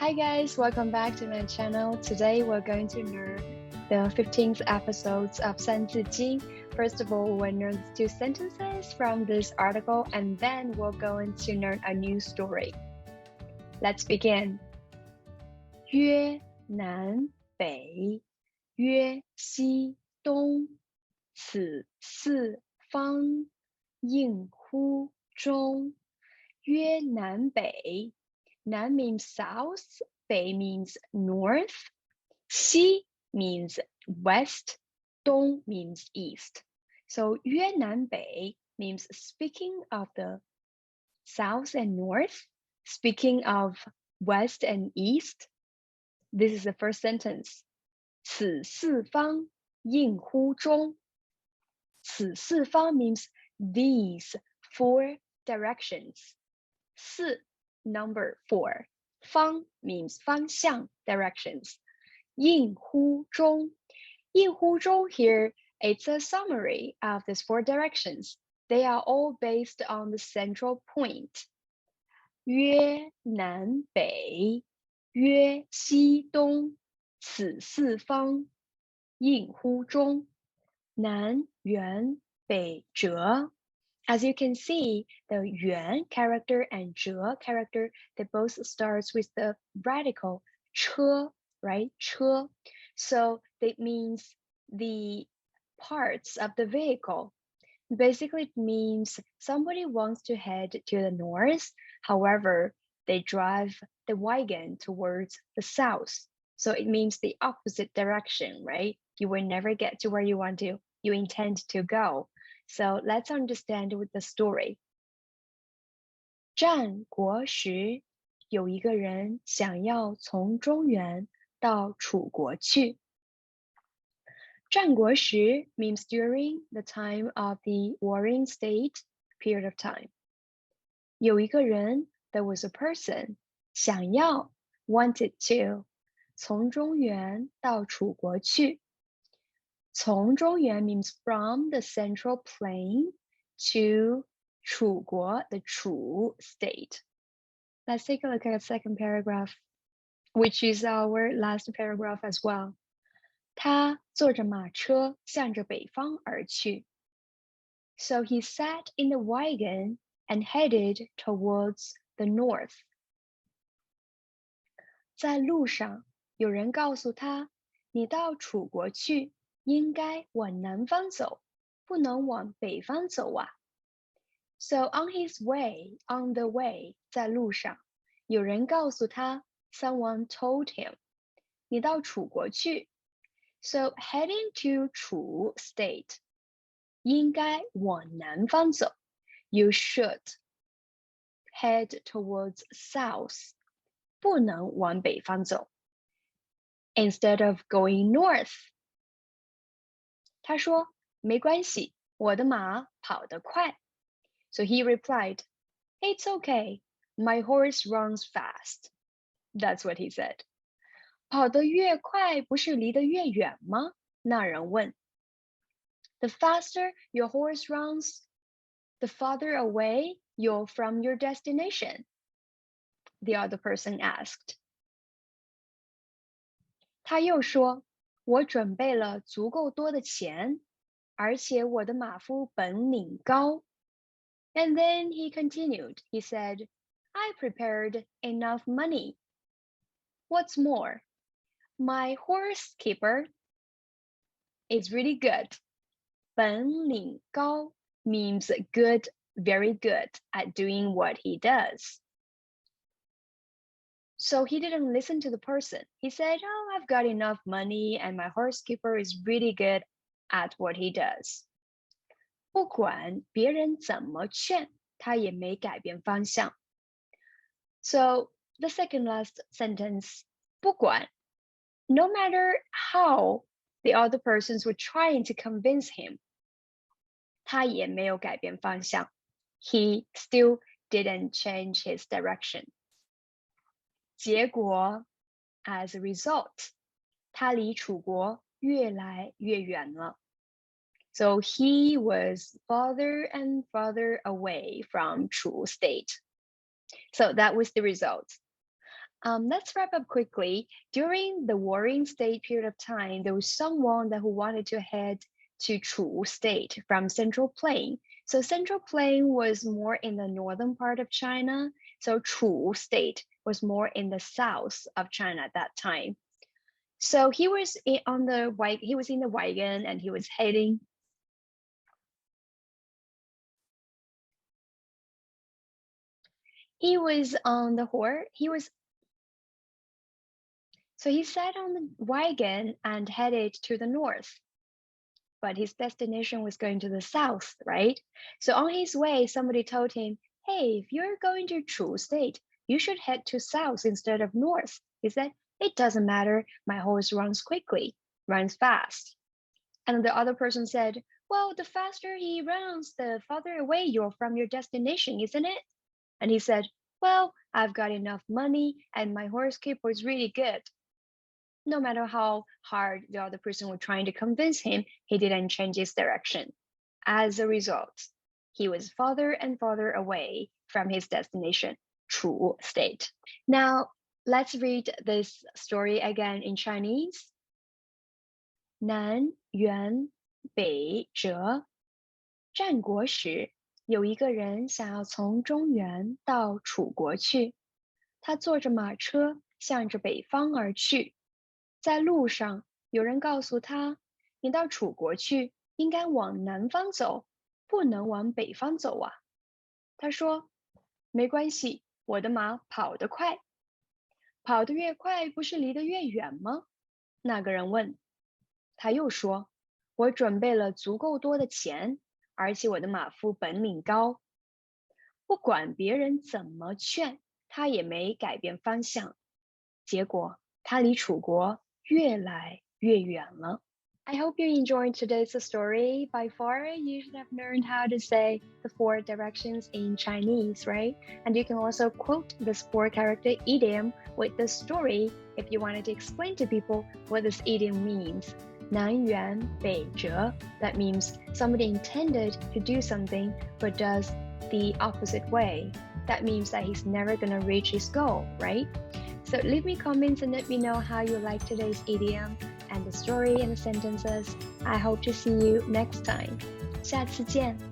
Hi guys, welcome back to my channel. Today we're going to learn the 15th episodes of Sanzi Jing. First of all, we'll learn 2 sentences from this article and then we're going to learn a new story. Let's begin. 曰南北，曰西东，此四方，应乎中。曰南北。Nan means south, 北 means north, 西 means west, 东 means east. So 约南北 means speaking of the south and north, speaking of west and east. This is the first sentence. 此四方应乎中。此四方 means these 4 directions. 四 number 4. 方 means 方向 directions. 应乎中. 应乎中 here, it's a summary of these 4 directions. They are all based on the central point. 曰南北，曰西东，此四方，应乎中。南辕北辙。As you can see, the Yuan character and Zhe character, they both starts with the radical 车, right? 车. So that means the parts of the vehicle. Basically, it means somebody wants to head to the north. However, they drive the wagon towards the south. So it means the opposite direction, right? You will never get to where you intend to go. So let's understand with the story. 战国时，有一个人想要从中原到楚国去。战国时 means during the time of the warring state period of time. 有一个人 there was a person 想要 wanted to 从中原到楚国去。从中原 means from the central plain to 楚国, the Chu state. Let's take a look at the second paragraph, which is our last paragraph as well. 他坐着马车向着北方而去。So he sat in the wagon and headed towards the north. 在路上，有人告诉他，你到楚国去，应该往南方走，不能往北方走啊。So on the way, 在路上，有人告诉他 someone told him, 你到楚国去。So heading to Chu state, 应该往南方走。You should head towards south, 不能往北方走。Instead of going north. 他说，没关系，我的马跑得快。So he replied, it's okay, my horse runs fast. That's what he said. 跑得越快，不是离得越远吗？那人问。The faster your horse runs, the farther away you're from your destination, the other person asked. 他又说，我准备了足够多的钱，而且我的马夫本领高。And then he continued, he said, I prepared enough money. What's more, my horse keeper is really good. 本领高 means good, very good at doing what he does. So he didn't listen to the person. He said, oh, I've got enough money and my horse keeper is really good at what he does. 不管别人怎么劝，他也没改变方向。So the second last sentence, 不管 no matter how the other persons were trying to convince him, 他也没有改变方向。He still didn't change his direction. 结果 as a result, 他离楚国越来越远了。So he was farther and farther away from Chu state. So that was the result. Let's wrap up quickly. During the Warring State period of time, there was someone who wanted to head to Chu State from Central Plain. So Central Plain was more in the northern part of China. So Chu State was more in the south of China at that time. So he was he was in the wagon and he was heading. He was on the horse. So he sat on the wagon and headed to the north. But his destination was going to the south, right? So on his way, somebody told him, "Hey, if you're going to Chu State, you should head to south instead of north." He said, "It doesn't matter. My horse runs fast." And the other person said, "Well, the faster he runs, the farther away you're from your destination, isn't it?" And he said, "Well, I've got enough money and my horse keeper is really good." No matter how hard the other person was trying to convince him, he didn't change his direction. As a result, he was farther and farther away from his destination, Chu State. Now, let's read this story again in Chinese. 南辕北辙。战国时，有一个人想要从中原到楚国去，他坐着马车向着北方而去。在路上，有人告诉他：“你到楚国去，应该往南方走，不能往北方走啊。”他说：“没关系，我的马跑得快。”跑得越快，不是离得越远吗？那个人问。他又说：“我准备了足够多的钱，而且我的马夫本领高。”不管别人怎么劝，他也没改变方向。结果，他离楚国越来越远了。I hope you enjoyed today's story. By far, you should have learned how to say the 4 directions in Chinese, right? And you can also quote this 4-character idiom with the story if you wanted to explain to people what this idiom means. 南辕北辙. That means somebody intended to do something but does the opposite way. That means that he's never going to reach his goal, right? So leave me comments and let me know how you like today's idiom and the story and the sentences. I hope to see you next time. 下次见。